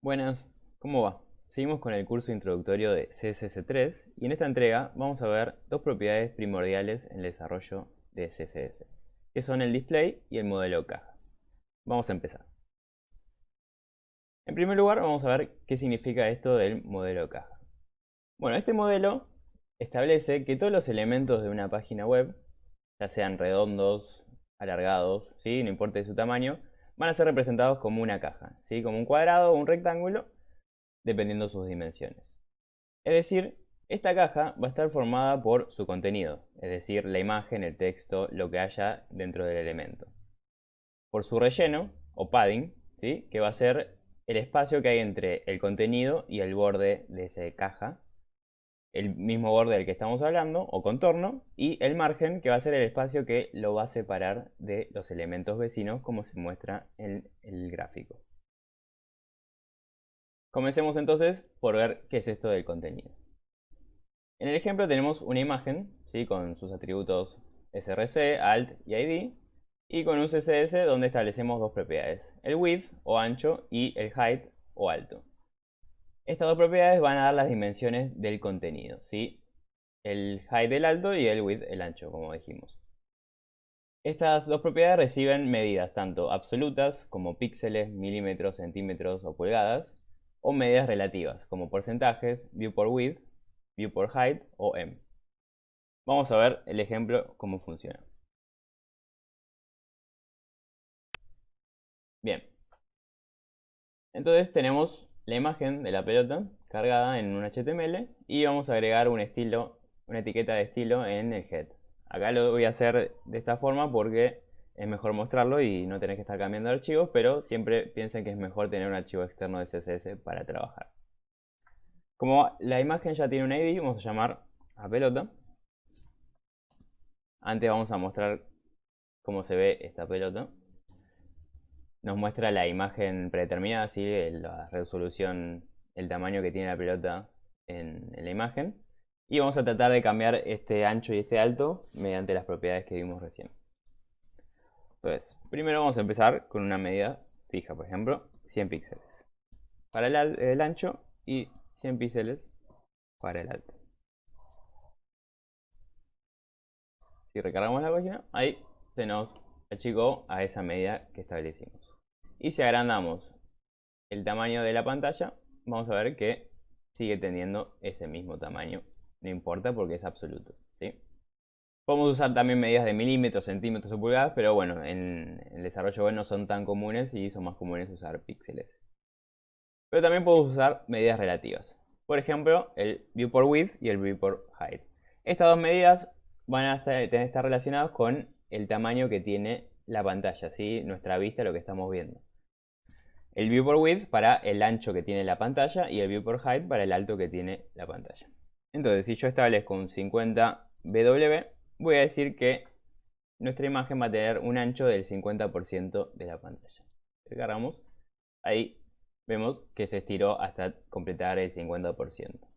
Buenas, ¿cómo va? Seguimos con el curso introductorio de CSS3 y en esta entrega vamos a ver dos propiedades primordiales en el desarrollo de CSS, que son el display y el modelo caja. Vamos a empezar. En primer lugar vamos a ver qué significa esto del modelo caja. Bueno, este modelo establece que todos los elementos de una página web, ya sean redondos, alargados, ¿sí? No importa su tamaño, van a ser representados como una caja, ¿sí? Como un cuadrado o un rectángulo, dependiendo sus dimensiones. Es decir, esta caja va a estar formada por su contenido, es decir, la imagen, el texto, lo que haya dentro del elemento. Por su relleno, o padding, ¿sí? Que va a ser el espacio que hay entre el contenido y el borde de esa caja, el mismo borde del que estamos hablando, o contorno, y el margen, que va a ser el espacio que lo va a separar de los elementos vecinos, como se muestra en el gráfico. Comencemos entonces por ver qué es esto del contenido. En el ejemplo tenemos una imagen, ¿sí? Con sus atributos src, alt y id, y con un css donde establecemos dos propiedades, el width o ancho y el height o alto. Estas dos propiedades van a dar las dimensiones del contenido, ¿sí? El height el alto y el width el ancho, como dijimos. Estas dos propiedades reciben medidas tanto absolutas como píxeles, milímetros, centímetros o pulgadas, o medidas relativas como porcentajes, view por width, view por height o em. Vamos a ver el ejemplo cómo funciona. Bien, entonces tenemos la imagen de la pelota cargada en un HTML y vamos a agregar un estilo, una etiqueta de estilo en el head. Acá lo voy a hacer de esta forma porque es mejor mostrarlo y no tener que estar cambiando archivos, pero siempre piensen que es mejor tener un archivo externo de CSS para trabajar. Como la imagen ya tiene un ID, vamos a llamar a pelota. Antes vamos a mostrar cómo se ve esta pelota. Nos muestra la imagen predeterminada, ¿sí? La resolución, el tamaño que tiene la pelota en la imagen. Y vamos a tratar de cambiar este ancho y este alto mediante las propiedades que vimos recién. Entonces, primero vamos a empezar con una medida fija, por ejemplo, 100 píxeles para el ancho y 100 píxeles para el alto. Si recargamos la página, ahí se nos achicó a esa medida que establecimos. Y si agrandamos el tamaño de la pantalla, vamos a ver que sigue teniendo ese mismo tamaño. No importa porque es absoluto, ¿sí? Podemos usar también medidas de milímetros, centímetros o pulgadas, pero bueno, en el desarrollo web no son tan comunes y son más comunes usar píxeles. Pero también podemos usar medidas relativas. Por ejemplo, el view por width y el view por height. Estas dos medidas van a estar relacionadas con el tamaño que tiene la pantalla, ¿sí? Nuestra vista, lo que estamos viendo. El view por width para el ancho que tiene la pantalla y el view por height para el alto que tiene la pantalla. Entonces, si yo establezco un 50 BW, voy a decir que nuestra imagen va a tener un ancho del 50% de la pantalla. Agarramos, ahí vemos que se estiró hasta completar el 50%.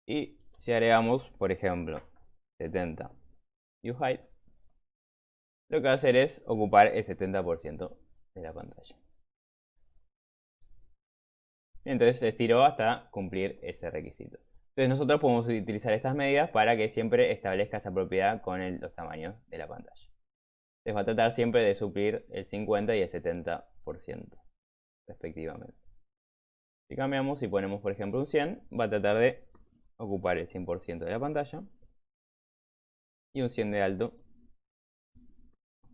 Y si agregamos, por ejemplo, 70 view height, lo que va a hacer es ocupar el 70% de la pantalla. Entonces se estiró hasta cumplir ese requisito. Entonces nosotros podemos utilizar estas medidas para que siempre establezca esa propiedad con los tamaños de la pantalla. Les va a tratar siempre de suplir el 50 y el 70% respectivamente. Si cambiamos y ponemos por ejemplo un 100, va a tratar de ocupar el 100% de la pantalla. Y un 100 de alto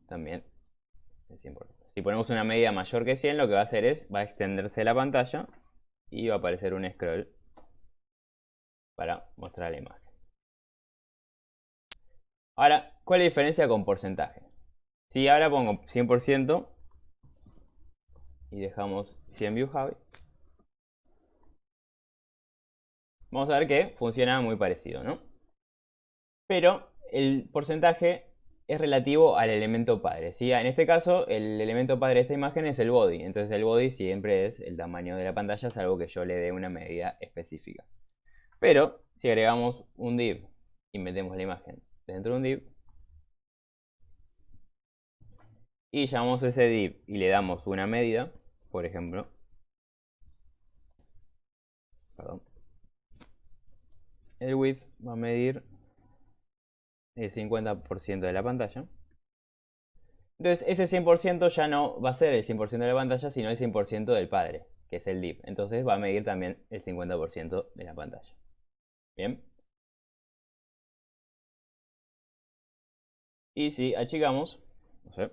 también el 100%. Si ponemos una medida mayor que 100, lo que va a hacer es, va a extenderse la pantalla y va a aparecer un scroll para mostrar la imagen. Ahora, ¿cuál es la diferencia con porcentaje? Si ahora pongo 100% y dejamos 100 view height, vamos a ver que funciona muy parecido, ¿no? Pero el porcentaje es relativo al elemento padre, ¿sí? En este caso, el elemento padre de esta imagen es el body. Entonces el body siempre es el tamaño de la pantalla, salvo que yo le dé una medida específica. Pero si agregamos un div y metemos la imagen dentro de un div y llamamos ese div y le damos una medida, por ejemplo el width va a medir el 50% de la pantalla. Entonces ese 100% ya no va a ser el 100% de la pantalla, sino el 100% del padre, que es el div. Entonces va a medir también el 50% de la pantalla. Bien. Y si achicamos, no sé,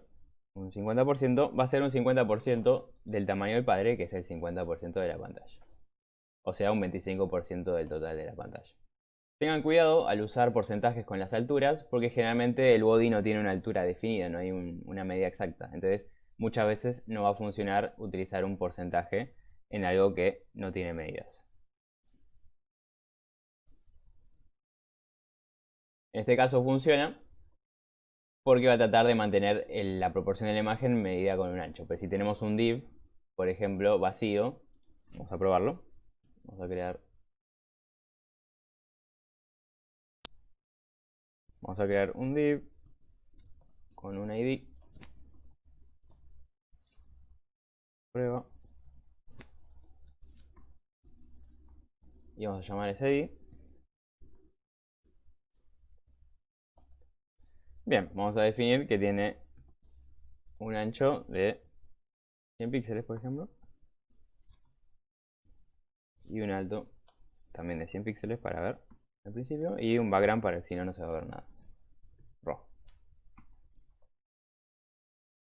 un 50%, va a ser un 50% del tamaño del padre, que es el 50% de la pantalla. O sea, un 25% del total de la pantalla. Tengan cuidado al usar porcentajes con las alturas, porque generalmente el body no tiene una altura definida, no hay una medida exacta. Entonces, muchas veces no va a funcionar utilizar un porcentaje en algo que no tiene medidas. En este caso funciona porque va a tratar de mantener la proporción de la imagen medida con un ancho. Pero si tenemos un div, por ejemplo, vacío, vamos a probarlo. Vamos a crear un div con un ID. Prueba. Y vamos a llamar ese ID. Bien, vamos a definir que tiene un ancho de 100 píxeles, por ejemplo. Y un alto también de 100 píxeles para ver al principio. Y un background para que si no, no se va a ver nada. Rojo.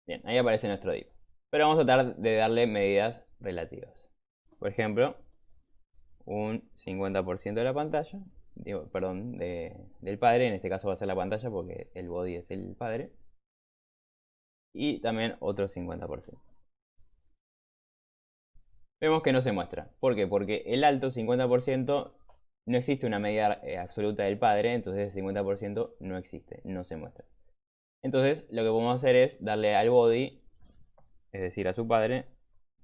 Bien, ahí aparece nuestro div. Pero vamos a tratar de darle medidas relativas. Por ejemplo, un 50% de la pantalla. Perdón, del padre. En este caso va a ser la pantalla porque el body es el padre. Y también otro 50%. Vemos que no se muestra. ¿Por qué? Porque el alto 50% no existe una medida absoluta del padre, entonces el 50% no existe, no se muestra. Entonces lo que podemos hacer es darle al body, es decir, a su padre,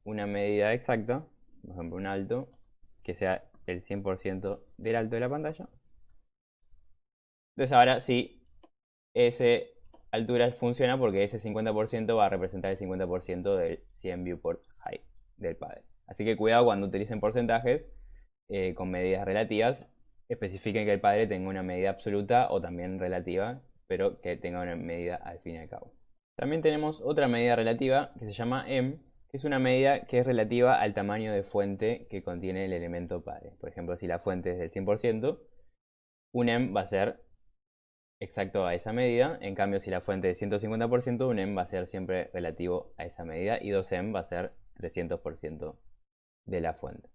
una medida exacta, por ejemplo un alto, que sea el 100% del alto de la pantalla. Entonces ahora sí, esa altura funciona porque ese 50% va a representar el 50% del 100 viewport height del padre. Así que cuidado cuando utilicen porcentajes con medidas relativas. Especifiquen que el padre tenga una medida absoluta o también relativa, pero que tenga una medida al fin y al cabo. También tenemos otra medida relativa que se llama em, que es una medida que es relativa al tamaño de fuente que contiene el elemento padre. Por ejemplo, si la fuente es del 100%, un em va a ser exacto a esa medida. En cambio, si la fuente es 150%, un em va a ser siempre relativo a esa medida. Y 2em va a ser 300% de la fuente.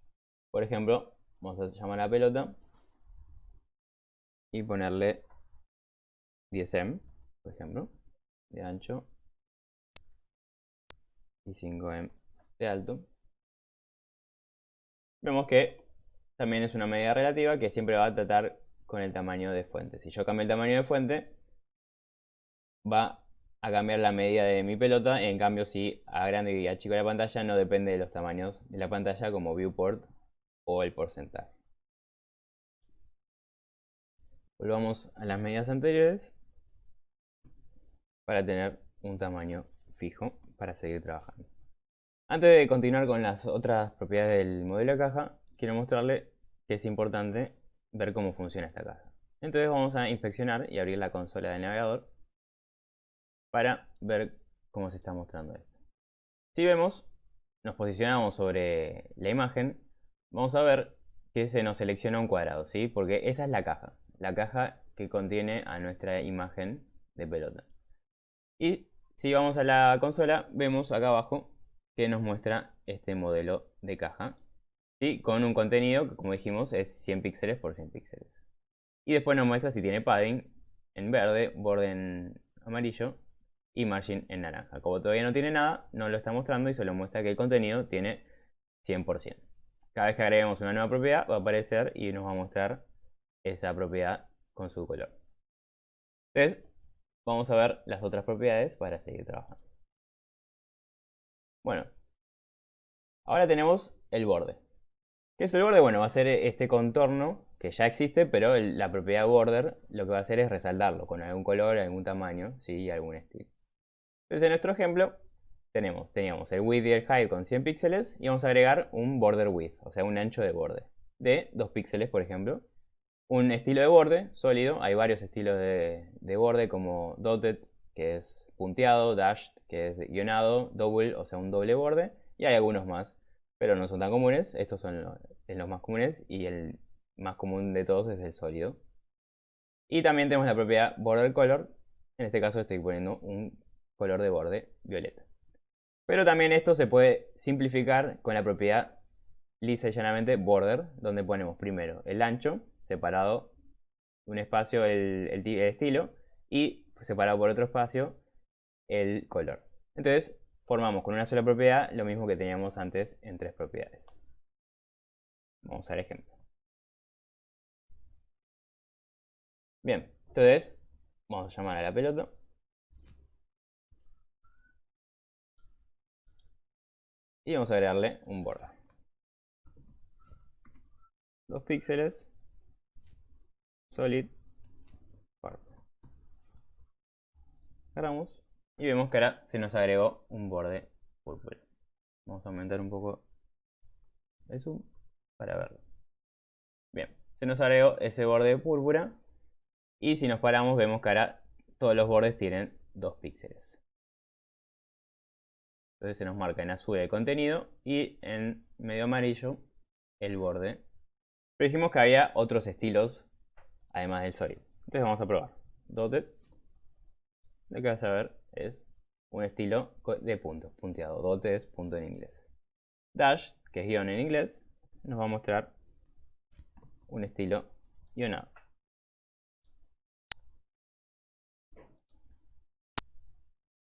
Por ejemplo, vamos a llamar a la pelota y ponerle 10em, por ejemplo, de ancho y 5em de alto. Vemos que también es una medida relativa que siempre va a tratar con el tamaño de fuente. Si yo cambio el tamaño de fuente, va a cambiar la medida de mi pelota. En cambio, si agrando y achico la pantalla, no depende de los tamaños de la pantalla como viewport o el porcentaje. Volvamos a las medidas anteriores para tener un tamaño fijo para seguir trabajando. Antes de continuar con las otras propiedades del modelo de caja, quiero mostrarle que es importante ver cómo funciona esta caja. Entonces vamos a inspeccionar y abrir la consola del navegador para ver cómo se está mostrando esto. Si vemos, nos posicionamos sobre la imagen, vamos a ver que se nos selecciona un cuadrado, ¿sí? Porque esa es la caja que contiene a nuestra imagen de pelota. Y si vamos a la consola, vemos acá abajo que nos muestra este modelo de caja, ¿sí? Con un contenido que, como dijimos, es 100 píxeles por 100 píxeles. Y después nos muestra si tiene padding en verde, borde en amarillo y margin en naranja. Como todavía no tiene nada, no lo está mostrando y solo muestra que el contenido tiene 100%. Cada vez que agreguemos una nueva propiedad va a aparecer y nos va a mostrar esa propiedad con su color. Entonces, vamos a ver las otras propiedades para seguir trabajando. Bueno, ahora tenemos el borde. ¿Qué es el borde? Bueno, va a ser este contorno que ya existe, pero la propiedad border lo que va a hacer es resaltarlo con algún color, algún tamaño, ¿sí? Y algún estilo. Entonces en nuestro ejemplo teníamos el width y el height con 100 píxeles y vamos a agregar un border width, o sea un ancho de borde de 2 píxeles, por ejemplo, un estilo de borde sólido. Hay varios estilos de borde como dotted, que es punteado, dashed, que es guionado, double, o sea, un doble borde. Y hay algunos más, pero no son tan comunes. Estos son los más comunes y el más común de todos es el sólido. Y también tenemos la propiedad border color. En este caso estoy poniendo un color de borde violeta. Pero también esto se puede simplificar con la propiedad lisa y llanamente border, donde ponemos primero el ancho, separado un espacio el estilo, y separado por otro espacio el color. Entonces formamos con una sola propiedad lo mismo que teníamos antes en tres propiedades. Vamos al ejemplo. Bien, entonces vamos a llamar a la pelota. Y vamos a agregarle un border. 2 píxeles. Solid. Purple. Agarramos. Y vemos que ahora se nos agregó un borde púrpura. Vamos a aumentar un poco el zoom para verlo. Bien, se nos agregó ese borde púrpura. Y si nos paramos vemos que ahora todos los bordes tienen 2 píxeles. Entonces se nos marca en azul el contenido y en medio amarillo el borde. Pero dijimos que había otros estilos además del solid. Entonces vamos a probar. Dotted. Lo que vas a ver es un estilo de punto, punteado. Dotted es punto en inglés. Dash, que es guión en inglés, nos va a mostrar un estilo guionado.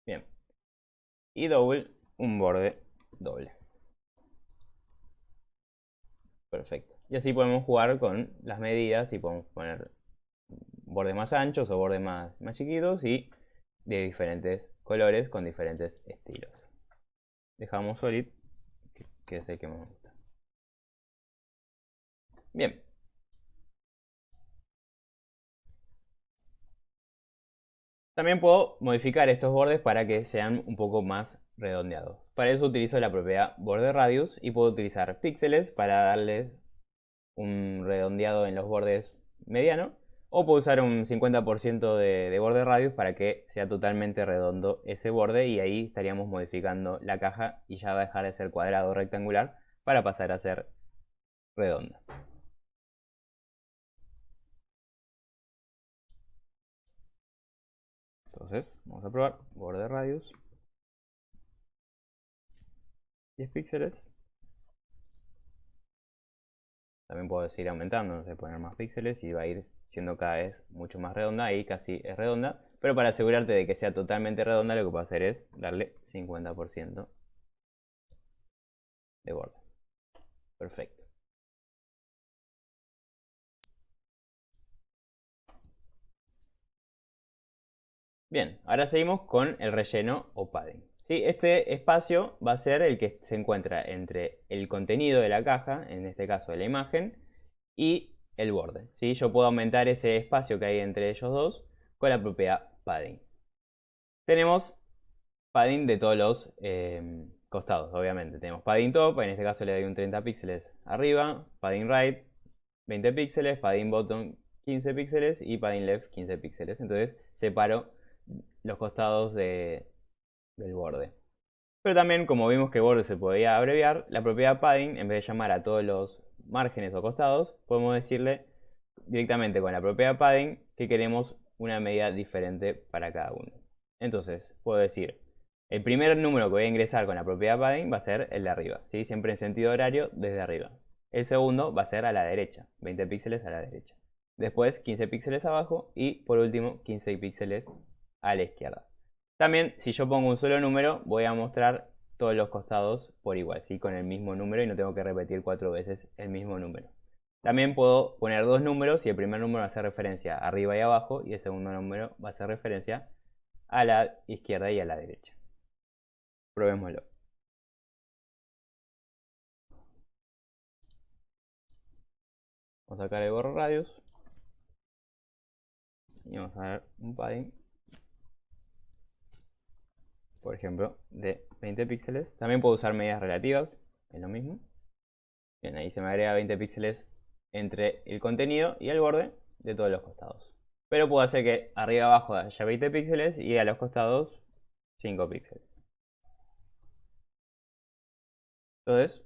Bien. Y double, un borde doble. Perfecto. Y así podemos jugar con las medidas y podemos poner bordes más anchos o bordes más chiquitos y de diferentes colores con diferentes estilos. Dejamos solid, que es el que me gusta. Bien. También puedo modificar estos bordes para que sean un poco más redondeados. Para eso utilizo la propiedad border radius y puedo utilizar píxeles para darles un redondeado en los bordes mediano. O puedo usar un 50% de border radius para que sea totalmente redondo ese borde y ahí estaríamos modificando la caja y ya va a dejar de ser cuadrado o rectangular para pasar a ser redonda. Entonces, vamos a probar border radius. 10 píxeles. También puedo seguir aumentando, no sé, poner más píxeles y va a ir siendo cada vez mucho más redonda. Ahí casi es redonda. Pero para asegurarte de que sea totalmente redonda, lo que puedo hacer es darle 50% de borde. Perfecto. Bien, ahora seguimos con el relleno o padding. ¿Sí? Este espacio va a ser el que se encuentra entre el contenido de la caja, en este caso de la imagen, y el borde. ¿Sí? Yo puedo aumentar ese espacio que hay entre ellos dos con la propiedad padding. Tenemos padding de todos los costados, obviamente. Tenemos padding top, en este caso le doy un 30 píxeles arriba, padding right 20 píxeles, padding bottom 15 píxeles y padding left 15 píxeles. Entonces separo los costados del borde. Pero también, como vimos que borde se podía abreviar, la propiedad padding, en vez de llamar a todos los márgenes o costados, podemos decirle directamente con la propiedad padding que queremos una medida diferente para cada uno. Entonces, puedo decir, el primer número que voy a ingresar con la propiedad padding va a ser el de arriba, ¿sí? Siempre en sentido horario desde arriba. El segundo va a ser a la derecha, 20 píxeles a la derecha. Después 15 píxeles abajo y por último 15 píxeles a la izquierda. También, si yo pongo un solo número, voy a mostrar todos los costados por igual, ¿sí? Con el mismo número y no tengo que repetir 4 veces el mismo número. También puedo poner dos números y el primer número va a hacer referencia arriba y abajo y el segundo número va a hacer referencia a la izquierda y a la derecha. Probémoslo. Vamos a sacar el borro radius y vamos a ver un padding, por ejemplo, de 20 píxeles. También puedo usar medidas relativas, es lo mismo. Bien, ahí se me agrega 20 píxeles entre el contenido y el borde de todos los costados. Pero puedo hacer que arriba y abajo haya 20 píxeles y a los costados 5 píxeles. Entonces,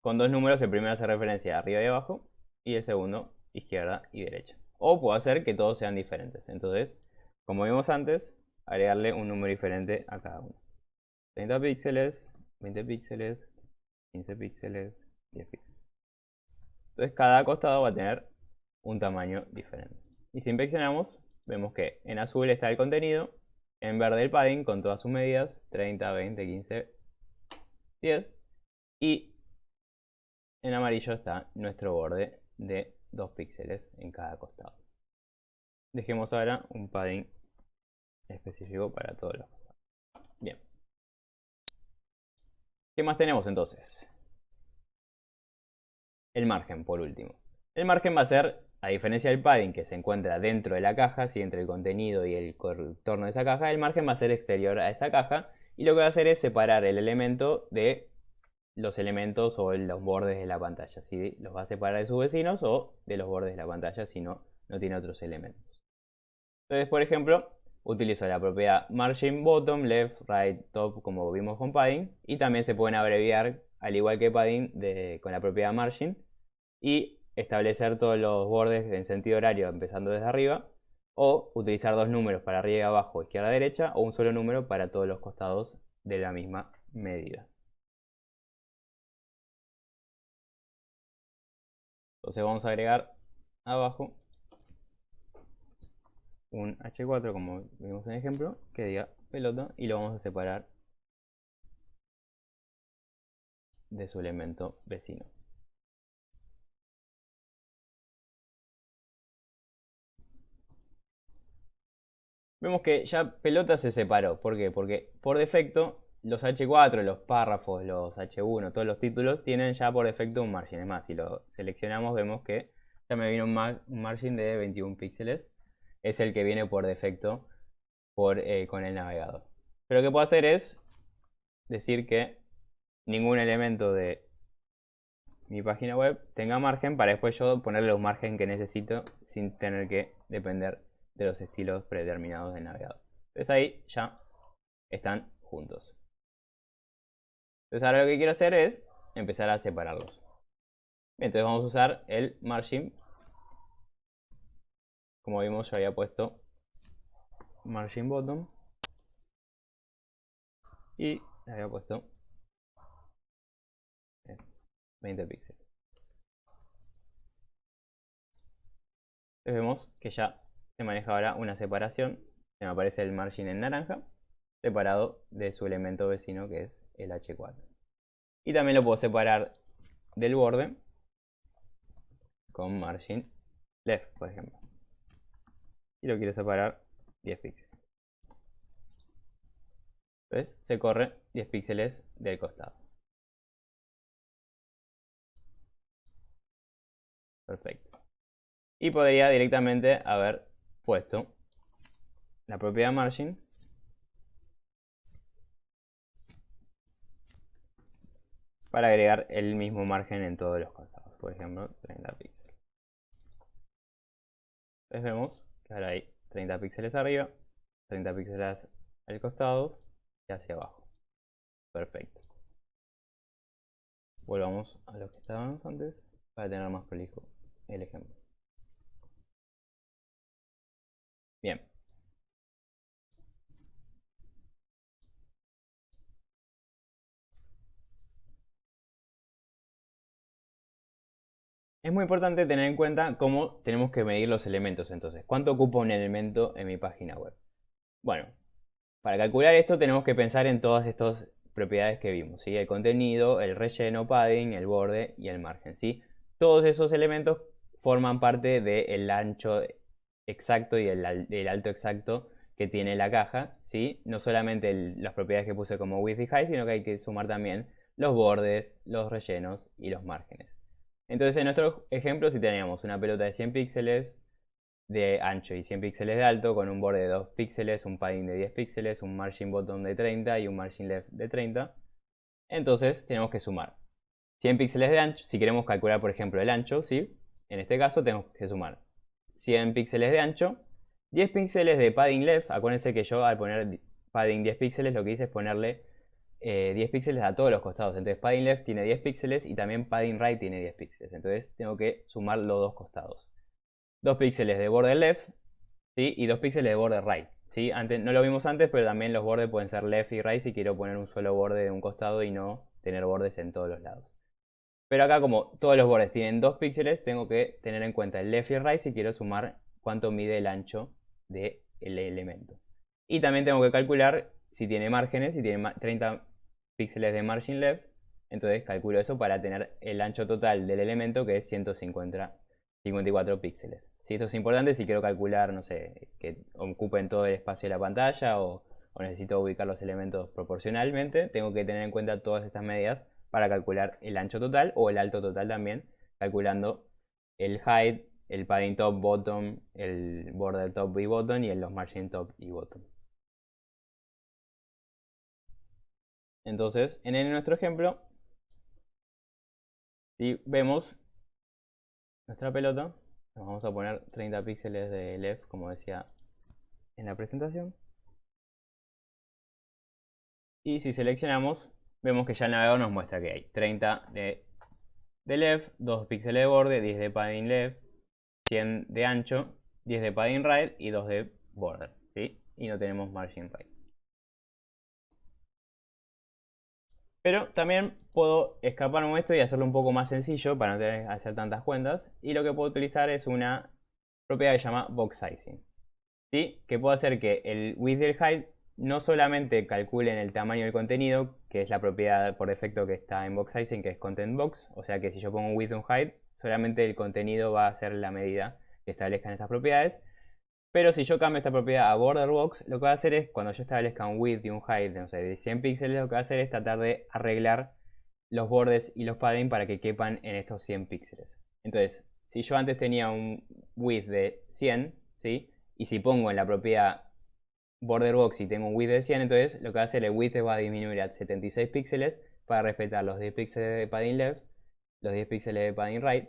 con dos números, el primero hace referencia a arriba y abajo y el segundo izquierda y derecha. O puedo hacer que todos sean diferentes. Entonces, como vimos antes, agregarle un número diferente a cada uno. 30 píxeles, 20 píxeles, 15 píxeles, 10 píxeles. Entonces cada costado va a tener un tamaño diferente. Y si inspeccionamos, vemos que en azul está el contenido, en verde el padding con todas sus medidas, 30, 20, 15, 10. Y en amarillo está nuestro borde de 2 píxeles en cada costado. Dejemos ahora un padding específico para todos los costados. Bien. ¿Qué más tenemos entonces? El margen, por último. El margen va a ser, a diferencia del padding que se encuentra dentro de la caja, ¿sí? Entre el contenido y el contorno de esa caja, el margen va a ser exterior a esa caja. Y lo que va a hacer es separar el elemento de los elementos o los bordes de la pantalla. ¿Sí? Los va a separar de sus vecinos o de los bordes de la pantalla si no tiene otros elementos. Entonces, por ejemplo, utilizo la propiedad margin bottom, left, right, top, como vimos con padding. Y también se pueden abreviar, al igual que padding, con la propiedad margin. Y establecer todos los bordes en sentido horario empezando desde arriba. O utilizar dos números para arriba y abajo, izquierda y derecha. O un solo número para todos los costados de la misma medida. Entonces vamos a agregar abajo un H4 como vimos en el ejemplo, que diga pelota, y lo vamos a separar de su elemento vecino. Vemos que ya pelota se separó. ¿Por qué? Porque por defecto los H4, los párrafos, los H1, todos los títulos tienen ya por defecto un margen. Es más, si lo seleccionamos vemos que ya me viene un margen de 21 píxeles. Es el que viene por defecto con el navegador. Pero lo que puedo hacer es decir que ningún elemento de mi página web tenga margen para después yo ponerle los margen que necesito sin tener que depender de los estilos predeterminados del navegador. Entonces ahí ya están juntos. Entonces ahora lo que quiero hacer es empezar a separarlos. Bien, entonces vamos a usar el margin. Como vimos yo había puesto margin bottom y le había puesto 20 píxeles. Entonces vemos que ya se maneja ahora una separación. Se me aparece el margin en naranja, separado de su elemento vecino que es el H4. Y también lo puedo separar del borde con margin left, por ejemplo. Y lo quiero separar 10 píxeles. Entonces se corre 10 píxeles del costado. Perfecto. Y podría directamente haber puesto la propiedad margin para agregar el mismo margen en todos los costados. Por ejemplo, 30 píxeles. Entonces vemos que ahora hay 30 píxeles arriba, 30 píxeles al costado y hacia abajo. Perfecto. Volvamos a lo que estábamos antes para tener más prolijo el ejemplo. Bien. Es muy importante tener en cuenta cómo tenemos que medir los elementos entonces. ¿Cuánto ocupa un elemento en mi página web? Bueno, para calcular esto tenemos que pensar en todas estas propiedades que vimos, ¿sí? El contenido, el relleno, padding, el borde y el margen, ¿sí? Todos esos elementos forman parte del ancho exacto y el alto exacto que tiene la caja, ¿sí? No solamente las propiedades que puse como width y height, sino que hay que sumar también los bordes, los rellenos y los márgenes. Entonces en nuestro ejemplo, si teníamos una pelota de 100 píxeles de ancho y 100 píxeles de alto, con un borde de 2 píxeles, un padding de 10 píxeles, un margin bottom de 30 y un margin left de 30, entonces tenemos que sumar 100 píxeles de ancho. Si queremos calcular, por ejemplo, el ancho, ¿sí? en este caso tenemos que sumar 100 píxeles de ancho, 10 píxeles de padding left. Acuérdense que yo al poner padding 10 píxeles lo que hice es ponerle 10 píxeles a todos los costados. Entonces padding left tiene 10 píxeles y también padding right tiene 10 píxeles. Entonces tengo que sumar los dos costados. 2 píxeles de border left, ¿sí? Y 2 píxeles de border right, ¿sí? No lo vimos antes, pero también los bordes pueden ser left y right si quiero poner un solo borde de un costado y no tener bordes en todos los lados. Pero acá, como todos los bordes tienen 2 píxeles, tengo que tener en cuenta el left y el right si quiero sumar cuánto mide el ancho del elemento. Y también tengo que calcular si tiene márgenes, si tiene 30 píxeles de margin left. Entonces calculo eso para tener el ancho total del elemento, que es 154 píxeles. Si esto es importante, si quiero calcular, no sé, que ocupen todo el espacio de la pantalla o necesito ubicar los elementos proporcionalmente, tengo que tener en cuenta todas estas medidas para calcular el ancho total o el alto total también, calculando el height, el padding top, bottom, el border top y bottom y los margin top y bottom. Entonces, en nuestro ejemplo, si vemos nuestra pelota, nos vamos a poner 30 píxeles de left, como decía en la presentación. Y si seleccionamos, vemos que ya el navegador nos muestra que hay 30 de left, 2 píxeles de borde, 10 de padding left, 100 de ancho, 10 de padding right y 2 de border, ¿sí? Y no tenemos margin right. Pero también puedo escaparme de esto y hacerlo un poco más sencillo para no tener que hacer tantas cuentas. Y lo que puedo utilizar es una propiedad que se llama box sizing, ¿sí? Que puedo hacer que el width y el height no solamente calculen el tamaño del contenido, que es la propiedad por defecto que está en box sizing, que es content box. O sea que si yo pongo un width y un height, solamente el contenido va a ser la medida que establezcan estas propiedades. Pero si yo cambio esta propiedad a border box, lo que va a hacer es, cuando yo establezca un width y un height no sé, de 100 píxeles, lo que va a hacer es tratar de arreglar los bordes y los padding para que quepan en estos 100 píxeles. Entonces, si yo antes tenía un width de 100, ¿sí? Y si pongo en la propiedad border box y tengo un width de 100, entonces lo que va a hacer el width va a disminuir a 76 píxeles para respetar los 10 píxeles de padding left, los 10 píxeles de padding right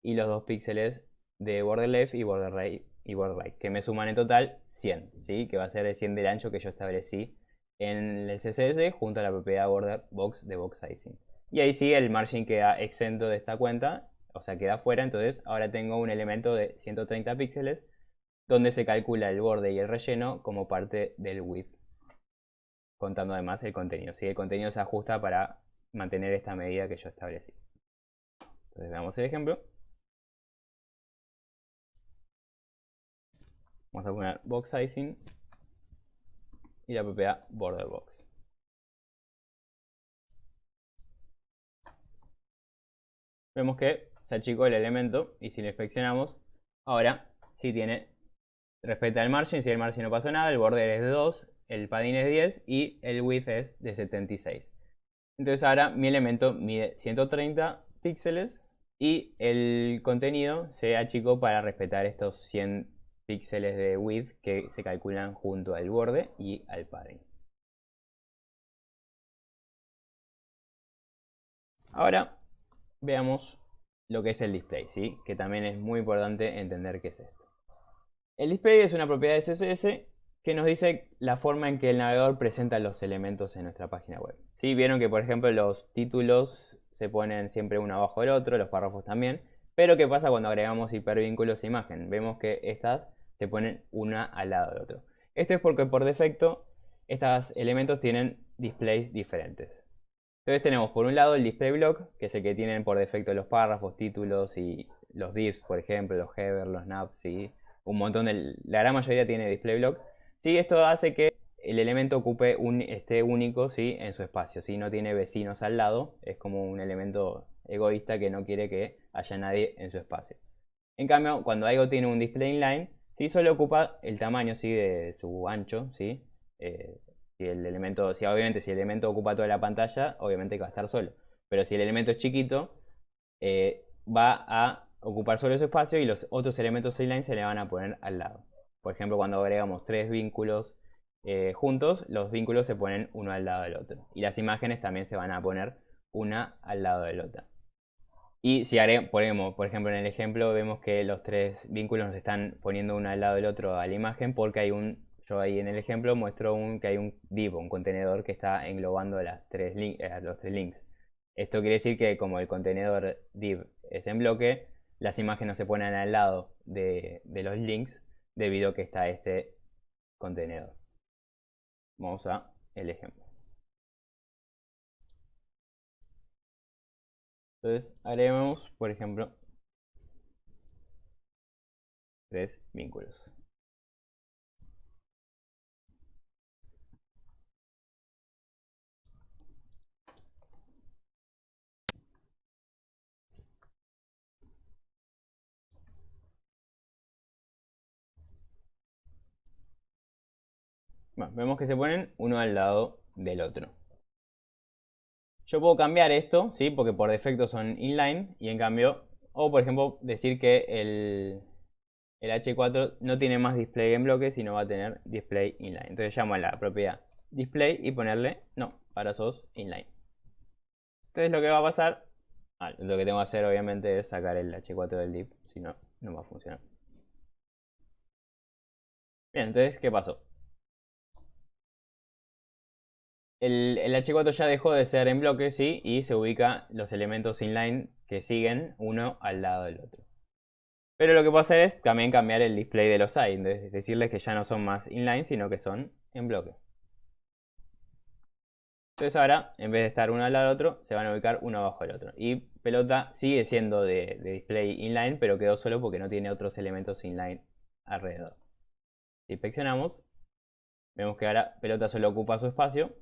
y los 2 píxeles de border left y border right, que me suman en total 100, ¿sí? Que va a ser el 100 del ancho que yo establecí en el CSS junto a la propiedad border box de box sizing. Y ahí sí el margin queda exento de esta cuenta, o sea, queda fuera. Entonces ahora tengo un elemento de 130 píxeles donde se calcula el borde y el relleno como parte del width, contando además el contenido, ¿sí? El contenido se ajusta para mantener esta medida que yo establecí. Entonces veamos el ejemplo. Vamos a poner box sizing y la propiedad border box. Vemos que se achicó el elemento y si lo inspeccionamos, ahora sí tiene, respeta el margin, si el margin no pasó nada, el border es de 2, el padding es 10 y el width es de 76. Entonces ahora mi elemento mide 130 píxeles y el contenido se achicó para respetar estos 100 píxeles de width que se calculan junto al borde y al padding. Ahora veamos lo que es el display, ¿sí? Que también es muy importante entender qué es esto. El display es una propiedad de CSS que nos dice la forma en que el navegador presenta los elementos en nuestra página web. ¿Sí? Vieron que, por ejemplo, los títulos se ponen siempre uno abajo del otro, los párrafos también. Pero ¿qué pasa cuando agregamos hipervínculos e imagen? Vemos que estas se ponen una al lado del otro. Esto es porque por defecto estos elementos tienen displays diferentes. Entonces tenemos por un lado el display block, que es el que tienen por defecto los párrafos, títulos y los divs, por ejemplo, los headers, los navs, ¿sí? Un montón la gran mayoría tiene display block. Sí, esto hace que el elemento ocupe esté único, ¿sí? En su espacio, ¿sí? No tiene vecinos al lado, es como un elemento egoísta que no quiere que haya nadie en su espacio. En cambio, cuando algo tiene un display inline, sí, solo ocupa el tamaño, ¿sí? De su ancho, ¿sí? Si el elemento, obviamente si el elemento ocupa toda la pantalla, obviamente que va a estar solo. Pero si el elemento es chiquito, va a ocupar solo su espacio y los otros elementos inline se le van a poner al lado. Por ejemplo, cuando agregamos 3 vínculos juntos, los vínculos se ponen uno al lado del otro. Y las imágenes también se van a poner una al lado del otro. Y si ponemos, por ejemplo, en el ejemplo vemos que los tres vínculos nos están poniendo uno al lado del otro a la imagen porque hay yo ahí en el ejemplo muestro que hay un div, un contenedor que está englobando los tres links. Esto quiere decir que como el contenedor div es en bloque, las imágenes no se ponen al lado de los links debido a que está este contenedor. Vamos a el ejemplo. Entonces agreguemos, por ejemplo, tres vínculos. Bueno, vemos que se ponen uno al lado del otro. Yo puedo cambiar esto, ¿sí? Porque por defecto son inline y en cambio, o por ejemplo decir que el H4 no tiene más display en bloque, sino va a tener display inline. Entonces llamo a la propiedad display y ponerle, no, ahora sos inline. Entonces lo que va a pasar, lo que tengo que hacer obviamente es sacar el H4 del div, si no, no va a funcionar. Bien, entonces, ¿qué pasó? El H4 ya dejó de ser en bloque, ¿sí? Y se ubica los elementos inline que siguen uno al lado del otro. Pero lo que puedo hacer es también cambiar el display de los side, es decirles que ya no son más inline, sino que son en bloque. Entonces ahora, en vez de estar uno al lado del otro, se van a ubicar uno abajo del otro. Y pelota sigue siendo de display inline, pero quedó solo porque no tiene otros elementos inline alrededor. Si inspeccionamos, vemos que ahora pelota solo ocupa su espacio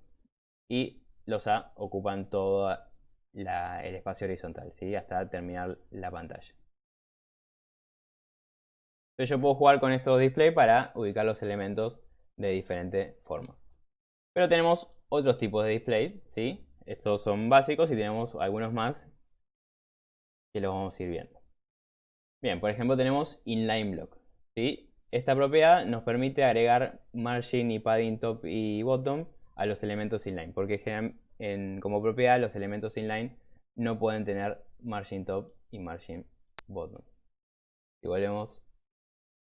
y los A ocupan todo el espacio horizontal, ¿sí? Hasta terminar la pantalla. Entonces yo puedo jugar con estos displays para ubicar los elementos de diferente forma. Pero tenemos otros tipos de display, ¿sí? Estos son básicos y tenemos algunos más que los vamos a ir viendo. Bien, por ejemplo tenemos inline block, ¿sí? Esta propiedad nos permite agregar margin y padding top y bottom a los elementos inline, porque como propiedad los elementos inline no pueden tener margin top y margin bottom. Si volvemos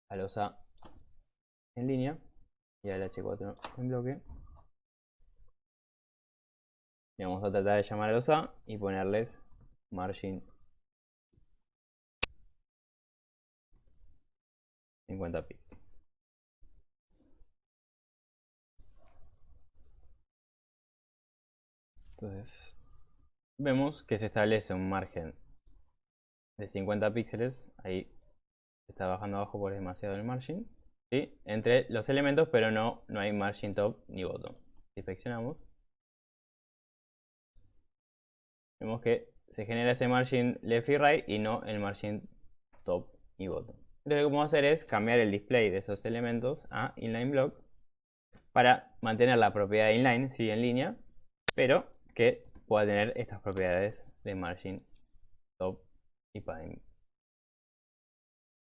a los A en línea y al H4 en bloque, y vamos a tratar de llamar a los A y ponerles margin 50 píxeles. Entonces vemos que se establece un margen de 50 píxeles. Ahí se está bajando abajo por demasiado el margin, ¿sí? Entre los elementos, pero no hay margin top ni bottom. Si inspeccionamos, vemos que se genera ese margin left y right y no el margin top y bottom. Entonces lo que vamos a hacer es cambiar el display de esos elementos a inline block para mantener la propiedad de inline, sí, en línea, pero que pueda tener estas propiedades de margin top y padding.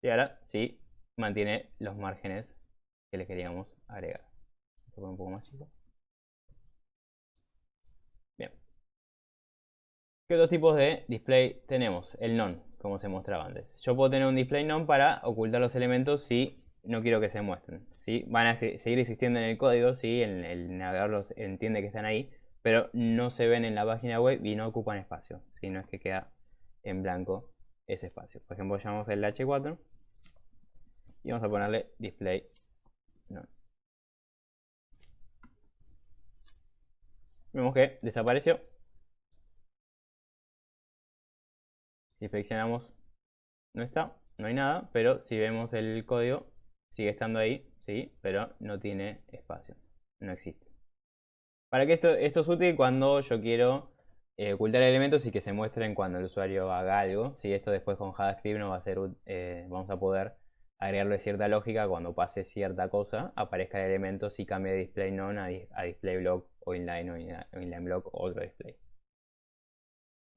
Y ahora sí mantiene los márgenes que le queríamos agregar. Voy a poner un poco más chico. Bien. ¿Qué otros tipos de display tenemos? El none, como se mostraba antes. Yo puedo tener un display none para ocultar los elementos si no quiero que se muestren, ¿sí? Van a seguir existiendo en el código, ¿sí? El navegador los entiende que están ahí, pero no se ven en la página web y no ocupan espacio, ¿sí? No es que queda en blanco ese espacio. Por ejemplo, llamamos el H4 y vamos a ponerle display none. Vemos que desapareció. Si inspeccionamos, no está, no hay nada, pero si vemos el código, sigue estando ahí, sí, pero no tiene espacio, no existe. Para que esto es útil cuando yo quiero ocultar elementos y que se muestren cuando el usuario haga algo. Si esto después con JavaScript nos va a ser, vamos a poder agregarle cierta lógica cuando pase cierta cosa, aparezca el elemento si cambia de display none a display block o inline block o otro display.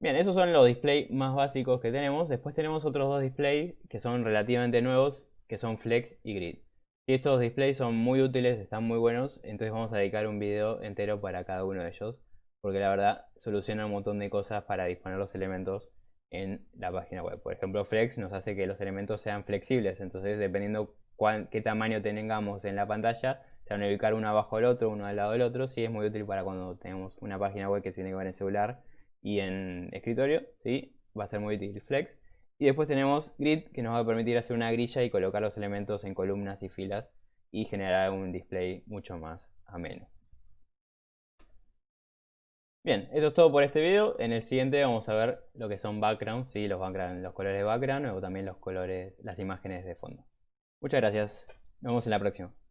Bien, esos son los displays más básicos que tenemos. Después tenemos otros dos displays que son relativamente nuevos, que son Flex y Grid. Y estos displays son muy útiles, están muy buenos, entonces vamos a dedicar un video entero para cada uno de ellos, porque la verdad soluciona un montón de cosas para disponer los elementos en la página web. Por ejemplo, Flex nos hace que los elementos sean flexibles, entonces dependiendo qué tamaño tengamos en la pantalla, se van a ubicar uno abajo del otro, uno al lado del otro. Sí, es muy útil para cuando tenemos una página web que tiene que ver en celular y en escritorio, ¿sí? Va a ser muy útil Flex. Y después tenemos Grid, que nos va a permitir hacer una grilla y colocar los elementos en columnas y filas y generar un display mucho más ameno. Bien, eso es todo por este video. En el siguiente vamos a ver lo que son backgrounds, ¿sí? Los colores de background o también los colores, las imágenes de fondo. Muchas gracias. Nos vemos en la próxima.